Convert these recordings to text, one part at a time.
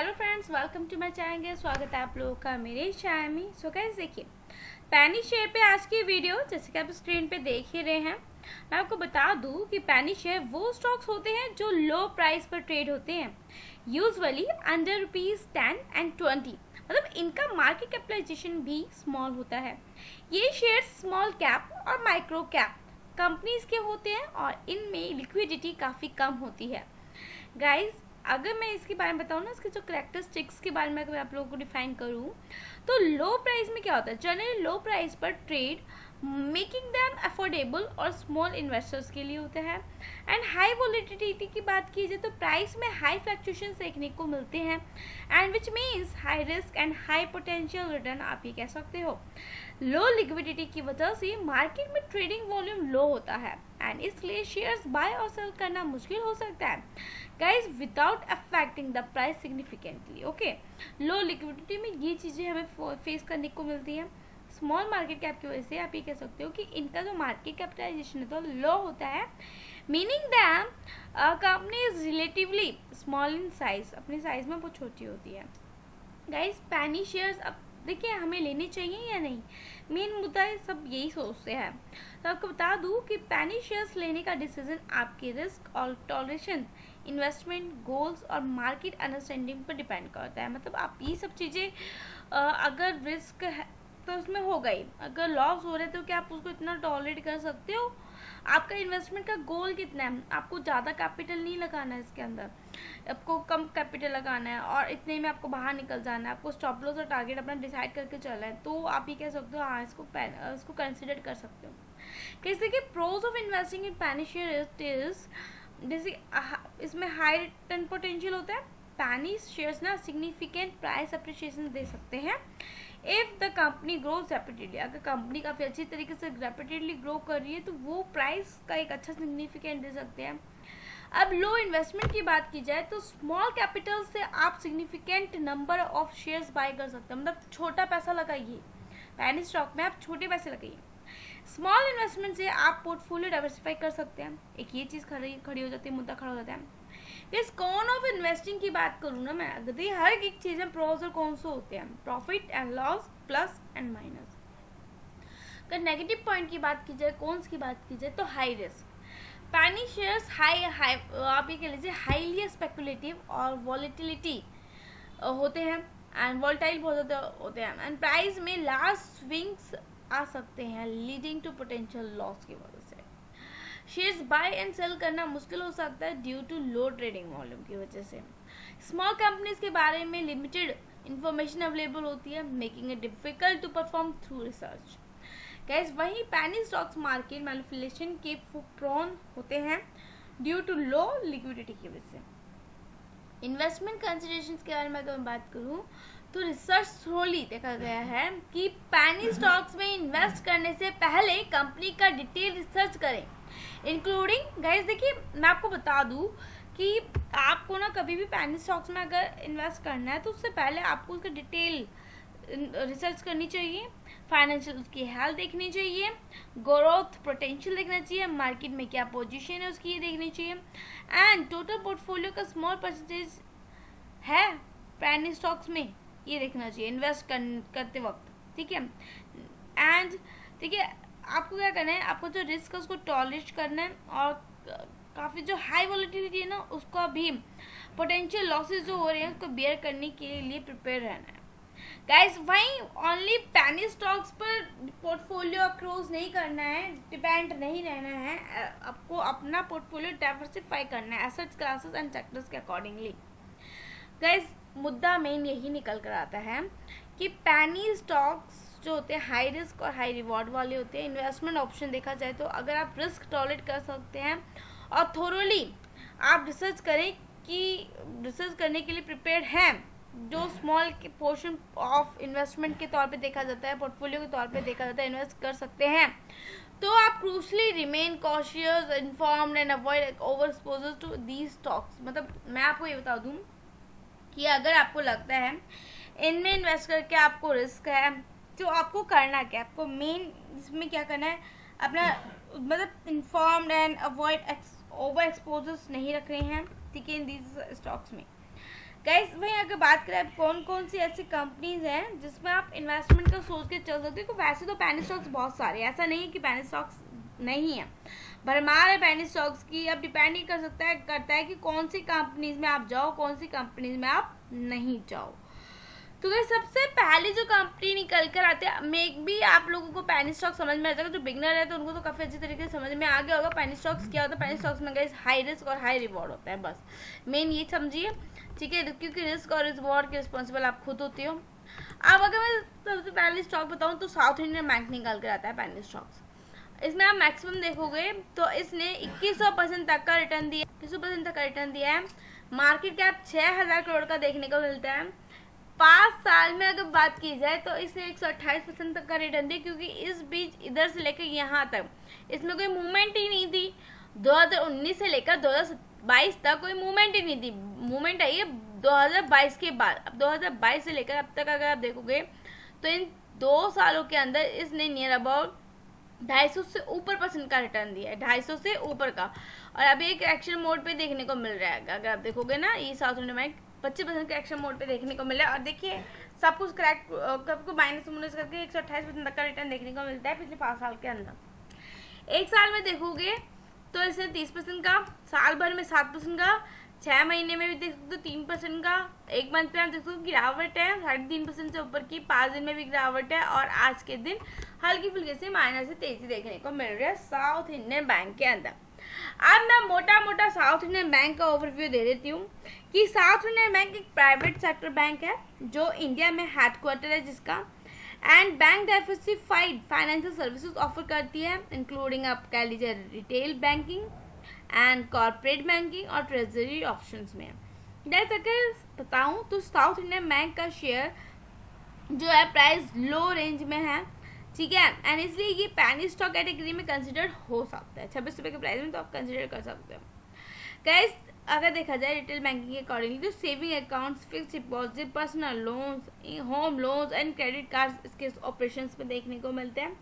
Hello friends, welcome to my channel. स्वागत है आप लोगों का मेरे चैनल में। सो गाइस देखिए, पैनी शेयर पे आज की वीडियो जैसे कि आप स्क्रीन पे देख ही रहे हैं। मैं आपको बता दूं कि पैनी शेयर वो स्टॉक्स होते हैं जो लो प्राइस पर ट्रेड होते हैं, यूजुअली अंडर ₹10 and 20। मतलब इनका मार्केट कैपिटलाइजेशन भी स्मॉल होता है। ये शेयर स्मॉल कैप और माइक्रो कैप कंपनीज के होते हैं और इनमें लिक्विडिटी काफ़ी कम होती है। गाइज, अगर मैं इसके बारे में बताऊँ ना, इसके जो करेक्टरिस्टिक्स के बारे में अगर मैं आप लोगों को डिफाइन करूँ, तो लो प्राइस में क्या होता है, जनरली लो प्राइस पर ट्रेड मेकिंग दैम अफोर्डेबल और स्मॉल इन्वेस्टर्स के लिए होता है। एंड हाई वोलेटिलिटी की बात की जाए तो प्राइस में हाई फ्लक्चुएशन देखने को मिलते हैं, and which means high risk and high potential return आप ये कह सकते हो। लो लिक्विडिटी की वजह से मार्केट में ट्रेडिंग वॉल्यूम लो होता है एंड इसलिए शेयर्स बाय और सेल करना मुश्किल हो सकता है guys, without affecting the price significantly. Okay, low liquidity में ये चीज़ें हमें फेस करने को मिलती है। स्मॉल मार्केट कैप की वजह से आप ये कह सकते हो कि इनका जो मार्केट कैपिटलाइजेशन है तो लो होता है, meaning them company is relatively small in size, अपनी साइज में बहुत छोटी होती है। गाइज, पैनी शेयर्स अब देखिए हमें लेने चाहिए या नहीं, मेन मुद्दा है, सब यही सोचते हैं। तो आपको बता दूं कि पैनी शेयर्स लेने का डिसीजन आपके रिस्क और टॉलरेशन, इन्वेस्टमेंट गोल्स और मार्केट अंडरस्टैंडिंग पर डिपेंड करता है। मतलब आप ये सब चीज़ें अगर रिस्क है तो उसमें हो गई, अगर लॉस हो रहे तो क्या आप उसको इतना टॉलरेट कर सकते हो? आपका इन्वेस्टमेंट का गोल कितना है? आपको ज़्यादा कैपिटल नहीं लगाना है इसके अंदर, आपको कम कैपिटल लगाना है और इतने में आपको बाहर निकल जाना है, आपको स्टॉप लॉस और टारगेट अपना डिसाइड करके चलना है, तो आप ये कह सकते हो हाँ इसको कंसिडर कर सकते हो। कैसे कि प्रोज ऑफ इन्वेस्टिंग इन पैनी शेयर इज, जैसे इसमें हाई रिटर्न पोटेंशियल होता है। पैनी शेयर्स ना सिग्निफिकेंट प्राइस अप्रिशिएशन दे सकते हैं if the company grows rapidly. अगर कंपनी काफ़ी अच्छी तरीके से रैपिडली ग्रो कर रही है तो वो प्राइस का एक अच्छा सिग्निफिकेंट दे सकते हैं। अब लो इन्वेस्टमेंट की बात की जाए तो स्मॉल कैपिटल से आप significant number of shares buy कर सकते हैं। मतलब छोटा पैसा लगाइए, पैनी स्टॉक में आप छोटे पैसे लगाइए। स्मॉल इन्वेस्टमेंट से आप पोर्टफोलियो डाइवर्सिफाई कर सकते हैं। एक ये चीज़ खड़ी हो जाती है, मुद्दा खड़ा हो जाता है। इस कॉन ऑफ इन्वेस्टिंग की बात करूँ ना मैं, अगर हर एक चीज़ में प्रोज और कॉन्स होते हैं, profit and loss, plus and minus. अगर नेगेटिव पॉइंट की बात की जाए, कॉन्स की बात की जाए, तो हाई रिस्क। पैनी शेयर्स हाई आप ये कह लीजिए हाईली स्पेकुलेटिव और वॉलेटिलिटी होते हैं एंड वॉलेटाइल बहुत ज़्यादा होते हैं एंड प्राइस में लार्ज स्विंग्स आ सकते हैं, लीडिंग टू पोटेंशियल लॉस की वजह से शेयर्स बाय एंड सेल करना मुश्किल हो सकता है due to low trading volume की वजह से। स्मॉल कंपनीज के बारे में लिमिटेड इंफॉर्मेशन अवेलेबल होती है, making it difficult to perform through research. Guys, वहीं पैनी स्टॉक्स मार्केट मैनिपुलेशन के प्रोन होते हैं ड्यू टू लो लिक्विडिटी की वजह से। इन्वेस्टमेंट कंसिडरेशंस के बारे में अगर मैं बात करूं तो रिसर्च थ्रोली देखा गया है कि पैनी स्टॉक्स में इन्वेस्ट करने से पहले कंपनी का डिटेल रिसर्च करें, इंक्लूडिंग गाइस देखिए मैं आपको बता दूं कि आपको ना कभी भी पैनी स्टॉक्स में अगर इन्वेस्ट करना है तो उससे पहले आपको उसका डिटेल रिसर्च करनी चाहिए, फाइनेंशियल उसकी हेल्थ देखनी चाहिए, ग्रोथ पोटेंशियल देखना चाहिए, मार्केट में क्या पोजीशन है उसकी ये देखनी चाहिए, एंड टोटल पोर्टफोलियो का स्मॉल परसेंटेज है पैनी स्टॉक्स में ये देखना चाहिए इन्वेस्ट करते वक्त। ठीक है, एंड ठीक है, आपको क्या करना है, आपको जो रिस्क है उसको टॉलरेट करना है और काफ़ी जो हाई वॉलेटिलिटी है ना उसका भी पोटेंशियल लॉसेस जो हो रहे हैं उसको बेयर करने के लिए प्रिपेयर रहना है। गाइस, वहीं ओनली पैनी स्टॉक्स पर पोर्टफोलियो अक्रॉस नहीं करना है, डिपेंड नहीं रहना है, आपको अपना पोर्टफोलियो डाइवर्सिफाई करना है एसेट्स क्लासेस एंड सेक्टर्स के अकॉर्डिंगली। गाइस, मुद्दा मेन यही निकल कर आता है कि पैनी स्टॉक्स जो होते हैं हाई रिस्क और हाई रिवॉर्ड वाले होते हैं। इन्वेस्टमेंट ऑप्शन देखा जाए तो अगर आप रिस्क टॉलरेट कर सकते हैं और थोरोली आप रिसर्च करें कि रिसर्च करने के लिए प्रिपेयर्ड हैं, जो स्मॉल पोर्शन ऑफ इन्वेस्टमेंट के तौर पे देखा जाता है, पोर्टफोलियो के तौर पे देखा जाता है, इन्वेस्ट कर सकते हैं, तो आप crucially remain cautious, informed and avoid over exposure to these stocks. मतलब मैं आपको ये बता दूं कि अगर आपको लगता है इनमें इन्वेस्ट करके आपको रिस्क है तो आपको करना क्या है, आपको मेन इसमें क्या करना है, अपना मतलब informed and avoid over exposures नहीं रख रहे हैं, ठीक है, इन दीज स्टॉक्स में। गाइस वहीं अगर बात करें कौन कौन सी ऐसी कंपनीज हैं जिसमें आप इन्वेस्टमेंट का सोच के चल सकते हो, वैसे तो पेनी स्टॉक्स बहुत सारे, ऐसा नहीं है कि पेनी स्टॉक्स नहीं है, भरमार है पेनी स्टॉक्स की। अब डिपेंड ही करता है कि कौन सी कंपनीज में आप जाओ, कौन सी कंपनीज में आप नहीं जाओ। तो गाइस सबसे पहले जो कंपनी निकल कर आते हैं, मे भी आप लोगों को पेनी स्टॉक समझ में आ जाएगा, जो बिगनर है तो उनको तो काफ़ी अच्छी तरीके से समझ में आ गया होगा पेनी स्टॉक्स क्या होता है। पेनी स्टॉक्स में गाइस हाई रिस्क और हाई रिवॉर्ड होता है, बस मेन ये समझिए, ठीक है, क्योंकि रिस्क और रिवॉर्ड के रिस्पॉन्सिबल आप खुद होती हो। अब अगर मैं सबसे पहले स्टॉक बताऊँ तो साउथ इंडियन बैंक निकल कर आता है पेनी स्टॉक्स। इसमें आप मैक्सिमम देखोगे तो इसने 2100% तक का रिटर्न दिया, 2100% तक का रिटर्न दिया है। मार्केट कैप 6000 करोड़ का देखने को मिलता है। 5 साल में अगर बात की जाए तो इसने 128% तक का रिटर्न दिया, क्योंकि इस बीच इधर से लेकर यहाँ तक इसमें कोई मूवमेंट ही नहीं थी। 2019 से लेकर 2022 तक कोई मूवमेंट ही नहीं थी। मूवमेंट आई है 2022 के बाद। अब 2022 से लेकर अब तक अगर आप देखोगे तो इन 2 सालों के अंदर इसने नियर अबाउट 250 से ऊपर % का रिटर्न दिया है, 250 से ऊपर का। और अभी एक एक्शन मोड पे देखने को मिल रहा है, अगर आप देखोगे ना, ये साउथ इंडियन बैंक 25% के एक्शन मोड पे देखने को मिल रहा है। और देखिए सब कुछ क्रैक सबको माइनस करके 128% तक का रिटर्न देखने को मिलता है पिछले 5 साल के अंदर। एक साल में देखोगे तो इसने 30% का, साल भर में 7% का, 6 महीने में भी देख सकते हो 3% का, एक मंथ पे आप देख सकते हो गिरावट है 3.5% से ऊपर की, 5 दिन में भी गिरावट है, और आज के दिन हल्की फुल्की से माइनस से तेजी देखने को मिल रही है साउथ इंडियन बैंक के अंदर। अब मैं मोटा मोटा साउथ इंडियन बैंक का ओवरव्यू दे देती हूँ कि साउथ इंडियन बैंक एक प्राइवेट सेक्टर बैंक है जो इंडिया में हेडक्वार्टर है जिसका, and bank diversified financial services offer करती है, इंक्लूडिंग आप कह लीजिए retail banking and corporate banking और ट्रेजरी ऑप्शंस में। जैसे अगर बताऊँ तो साउथ इंडियन बैंक का शेयर जो है प्राइस लो रेंज में है, ठीक है, एंड इसलिए ये पेनी स्टॉक कैटेगरी में कंसिडर हो सकता है। 26 रुपये के प्राइस में तो आप कंसिडर कर सकते हो। गाइस अगर देखा जाए रिटेल बैंकिंग के अकॉर्डिंगली तो saving accounts, fix deposit, personal loans, home loans and credit card इसके ऑपरेशंस में देखने को मिलते हैं।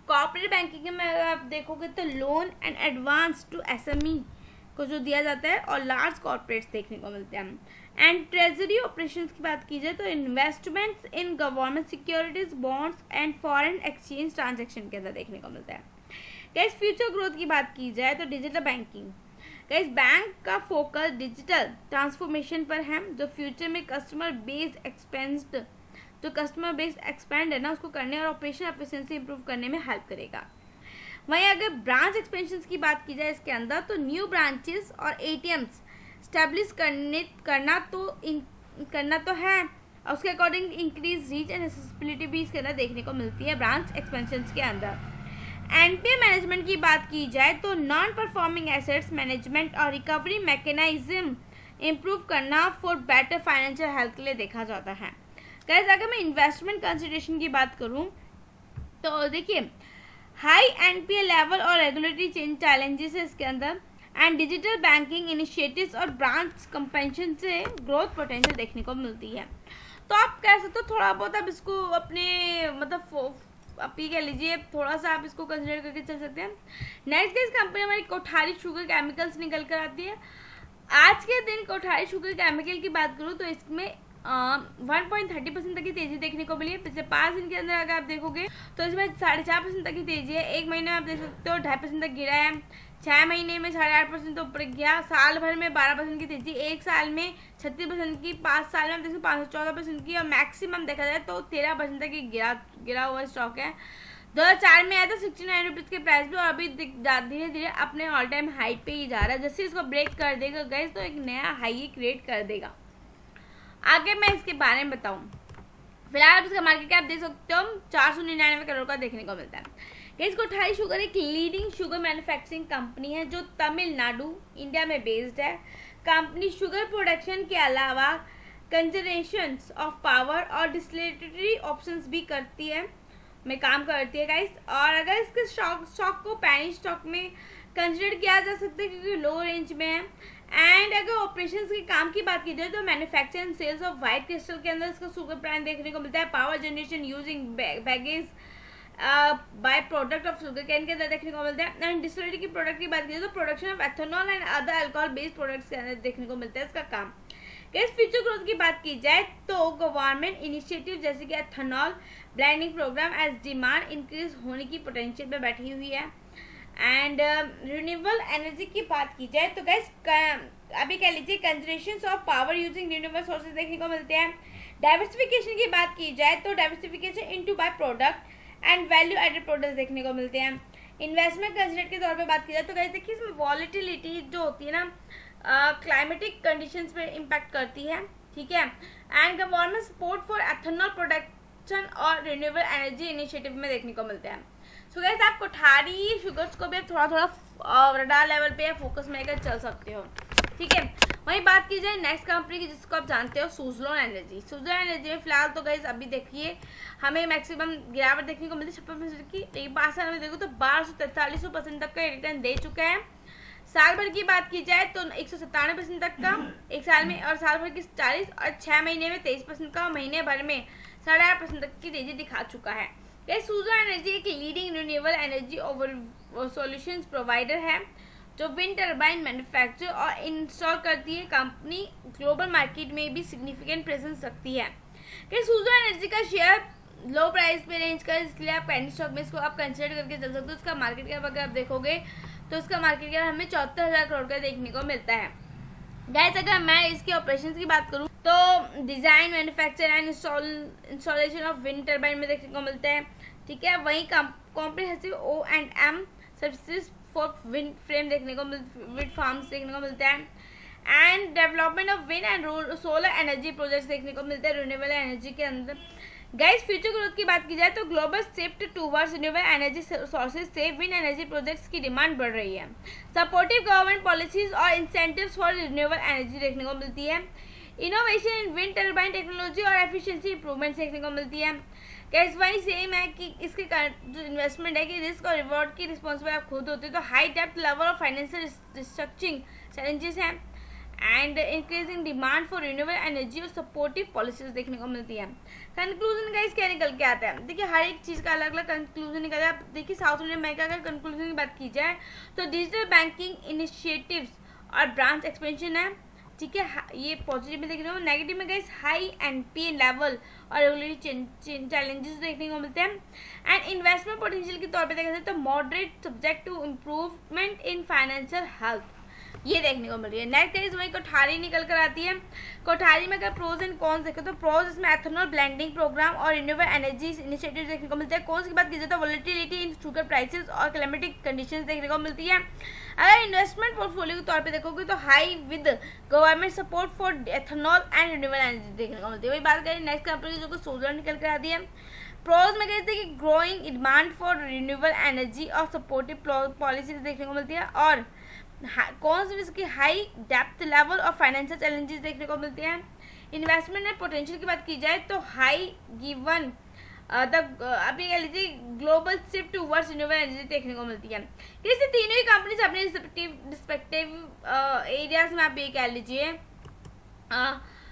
कॉर्पोरेट बैंकिंग में अगर आप देखोगे तो loan and advance to SME को जो दिया जाता है और लार्ज कॉर्पोरेट्स देखने को मिलते हैं। एंड ट्रेजरी ऑपरेशंस की बात की जाए तो investments in government securities, bonds and foreign exchange transaction के अंदर देखने को मिलता है। गाइस फ्यूचर ग्रोथ की बात की जाए तो डिजिटल बैंकिंग, गाइस बैंक का फोकस डिजिटल ट्रांसफॉर्मेशन पर है, जो फ्यूचर में कस्टमर बेस एक्सपेंड है ना उसको करने और ऑपरेशन एफिशिएंसी इंप्रूव करने में हेल्प करेगा। वहीं अगर ब्रांच एक्सपेंशन की बात की जाए इसके अंदर तो न्यू ब्रांचेस और एटीएम्स स्टैब्लिश करना तो है, और उसके according increase reach and accessibility भी इसके अंदर देखने को मिलती है ब्रांच एक्सपेंशन के अंदर। एनपीए मैनेजमेंट की बात की जाए तो नॉन परफॉर्मिंग एसेट्स मैनेजमेंट और रिकवरी मैकेनिज्म इंप्रूव करना फॉर बेटर फाइनेंशियल हेल्थ के लिए देखा जाता है। गाइस अगर मैं इन्वेस्टमेंट कंसिडरेशन की बात करूं तो देखिए हाई एनपीए लेवल और रेगुलेटरी चेंज चैलेंजेस है इसके अंदर, एंड डिजिटल बैंकिंग इनिशिएटिव्स और ब्रांच कंपेंशन से ग्रोथ पोटेंशियल देखने को मिलती है। तो आप कह सकते हो थोड़ा बहुत आप इसको अपने मतलब आप ये कह लीजिए थोड़ा सा आप इसको कंसिडर करके चल सकते हैं। नेक्स्ट इस कंपनी हमारी कोठारी शुगर केमिकल्स निकल कर आती है। आज के दिन कोठारी शुगर केमिकल की बात करूँ तो इसमें 1.30% तक की तेजी देखने को मिली है। पिछले 5 दिन के अंदर अगर आप देखोगे तो इसमें 4.5% तक की तेजी है। एक महीने में आप देख सकते हो 2.5% तक गिरा है, 6 महीने में 8.5% तो ऊपर गया, साल भर में 12% की तेजी, एक साल में 36% की, 5 साल में आप देखो 514% की, और मैक्सिमम देखा जाए तो 13% तक की गिरा हुआ स्टॉक है। 2004 में आया था 69 रुपीज़ के प्राइस पे, और अभी धीरे धीरे अपने ऑल टाइम हाई पे ही जा रहा है। जैसे इसको ब्रेक कर देगा गाइस तो एक नया हाई क्रिएट कर देगा। आगे मैं इसके बारे में बताऊं, फिलहाल इसका मार्केट कैप देख सकते हो 499 करोड़ का देखने को मिलता है। इसको कोठारी शुगर एक लीडिंग शुगर मैन्युफैक्चरिंग कंपनी है जो तमिलनाडु इंडिया में बेस्ड है। कंपनी शुगर प्रोडक्शन के अलावा कंजर्वेशन ऑफ पावर और डिस्टिलेटरी ऑप्शंस भी करती है काम करती है गाइस। और अगर इसके स्टॉक को पेनी स्टॉक में कंसिडर किया जा सकता है क्योंकि लो रेंज में है। एंड अगर ऑपरेशंस के काम की बात की जाए तो manufacture and sales of white crystal के अंदर इसका सुगर ब्रांड देखने को मिलता है। Power generation using bagasse by product of sugar cane के अंदर देखने को मिलता है। एंड डिस्टिलरी की प्रोडक्ट की बात की जाए तो production of ethanol and other alcohol based products के अंदर देखने को मिलता है इसका काम। गाइस फ्यूचर ग्रोथ की बात की जाए तो गवर्नमेंट इनिशिएटिव जैसे कि ethanol blending programme as demand increase होने की पोटेंशियल पे बैठी हुई है। एंड रिन्यूएबल एनर्जी की बात की जाए तो गाइस अभी कह लीजिए conservation of power using renewable sources देखने को मिलते हैं। डाइवर्सिफिकेशन की बात की जाए तो diversification into by product and value added products देखने को मिलते हैं। इन्वेस्टमेंट कंसिडर के तौर पे बात की जाए तो गाइस देखिए इसमें वॉलेटिलिटी जो होती है ना क्लाइमेटिक कंडीशंस पे इम्पैक्ट करती है, ठीक है। And government support for ethanol production और रिन्यूएबल एनर्जी इनिशिएटिव में देखने को मिलते हैं। सो गाइस आप कोठारी शुगर्स को भी थोड़ा थोड़ा रडार लेवल पे या फोकस में लेकर चल सकते हो, ठीक है। वहीं बात की जाए नेक्स्ट कंपनी की जिसको आप जानते हो सुज़लोन एनर्जी। सुज़लोन एनर्जी में फिलहाल तो गाइस अभी देखिए हमें मैक्सिमम गिरावट देखने को मिलती है 56% की, लेकिन 5 साल में देखो तो 1243% तक का रिटर्न दे चुका है। साल भर की बात की जाए तो 197% तक का एक साल में, और साल भर की 40 और 6 महीने में 23% का, महीने भर में 8.5% तक की तेजी दिखा चुका है। सुज़लोन एनर्जी एक leading renewable energy over solutions provider है जो विंड टर्बाइन मैन्युफैक्चर और इंस्टॉल करती है। कंपनी ग्लोबल मार्केट में भी सिग्निफिकेंट प्रेजेंस रखती है। सुज़लोन एनर्जी का शेयर लो प्राइस पे रेंज कर, इसलिए आप पेनी स्टॉक में इसको आप कंसिडर करके चल सकते हो। इसका मार्केट कैप अगर आप देखोगे तो इसका मार्केट कैप हमें 74,000 करोड़ का देखने को मिलता है। गाइस अगर मैं इसके ऑपरेशंस की बात करूं तो design manufacture and installation of wind turbine में देखने को मिलता है, ठीक है। वहीं comprehensive O&M services for wind frame देखने को विंड फार्म्स देखने को मिलता है। And development of wind and solar energy projects देखने को मिलते हैं रिन्यूएबल एनर्जी के अंदर। गाइस फ्यूचर ग्रोथ की बात की जाए तो global shift towards renewable energy sources से विंड एनर्जी प्रोजेक्ट्स की डिमांड बढ़ रही है। सपोर्टिव गवर्नमेंट पॉलिसीज और इंसेंटिव्स फॉर रिन्यूएबल एनर्जी देखने को मिलती है। Innovation in wind turbine technology और एफिशिएंसी इंप्रूवमेंट देखने को मिलती है। गाइस वही सेम है कि इसके जो इन्वेस्टमेंट है कि रिस्क और रिवॉर्ड की रिस्पॉन्सिबल आप खुद होते हो, तो high depth level of financial restructuring challenges हैं and increasing demand for renewable energy और सपोर्टिव पॉलिसीज देखने को मिलती है। कंक्लूजन गाइस क्या निकल के आता है, देखिए हर एक चीज़ का अलग अलग कंक्लूजन निकलता है। देखिए साउथ इंडियन बैंक का अगर कंक्लूजन की बात की जाए तो डिजिटल बैंकिंग इनिशिएटिव्स और ब्रांच एक्सपेंशन है, ठीक है, ये पॉजिटिव में देख रहे हो। नेगेटिव में गाइस हाई एनपीए लेवल और रेगुलेटरी चैलेंजेस देखने को मिलते हैं। एंड इन्वेस्टमेंट पोटेंशियल के तौर पे देखा जाए तो moderate subject to improvement in financial health ये देखने को मिल रही है। नेक्स्ट गाइस वही कोठारी निकल कर आती है। कोठारी में अगर प्रोज एंड कॉन्स देखें तो प्रोज इसमें एथेनॉल ब्लेंडिंग प्रोग्राम और रिन्यूएबल एनर्जी इनिशिएटिव देखने को मिलते हैं। कॉन्स की बात की जाए तो वोलेटिलिटी इन शुगर प्राइसेस और क्लाइमेटिक कंडीशंस देखने को मिलती है। अगर इन्वेस्टमेंट पोर्टफोलियो के तौर पे देखोगे तो high with government support for ethanol and renewable energy देखने को मिलती है। वही बात करें नेक्स्ट कंपनी जो सोलर निकल कर आती है। प्रोज में कहते हैं कि growing demand for renewable energy और सपोर्टिव पॉलिसीज देखने को मिलती है। और कौन सी इसकी हाई डेप्थ लेवल और फाइनेंशियल चैलेंजेस देखने को मिलते हैं। इन्वेस्टमेंट एंड पोटेंशियल की बात की जाए तो हाई गिवन अभी कह लीजिए global shift towards renewable energy देखने को मिलती है। जैसे तीनों ही कंपनीज अपने रिस्पेक्टिव एरियाज में आप ये कह लीजिए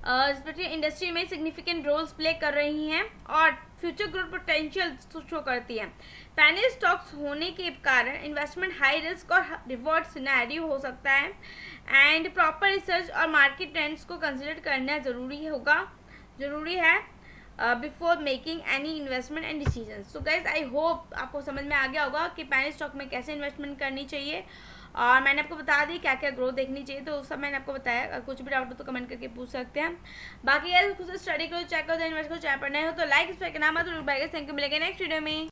रिस्पेक्टिव इंडस्ट्री में सिग्निफिकेंट रोल्स प्ले कर रही हैं और फ्यूचर ग्रोथ पोटेंशियल शो करती है। पैनी स्टॉक्स होने के कारण इन्वेस्टमेंट हाई रिस्क और रिवॉर्ड सिनेरियो हो सकता है एंड प्रॉपर रिसर्च और मार्केट ट्रेंड्स को कंसिडर करना जरूरी है before making any investment and decision. So guys I hope आपको समझ में आ गया होगा कि पैनी स्टॉक में कैसे इन्वेस्टमेंट करनी चाहिए और मैंने आपको बता दी क्या क्या ग्रोथ देखनी चाहिए, तो सब मैंने आपको बताया। अगर कुछ भी डाउट हो तो कमेंट करके पूछ सकते हैं। बाकी यार खुद से स्टडी करो, चेक करो, इन्वेस्ट करो, चाहे पढ़ना हो तो लाइक इस पर नाम मत। थैंक यू, मिलेंगे नेक्स्ट वीडियो में।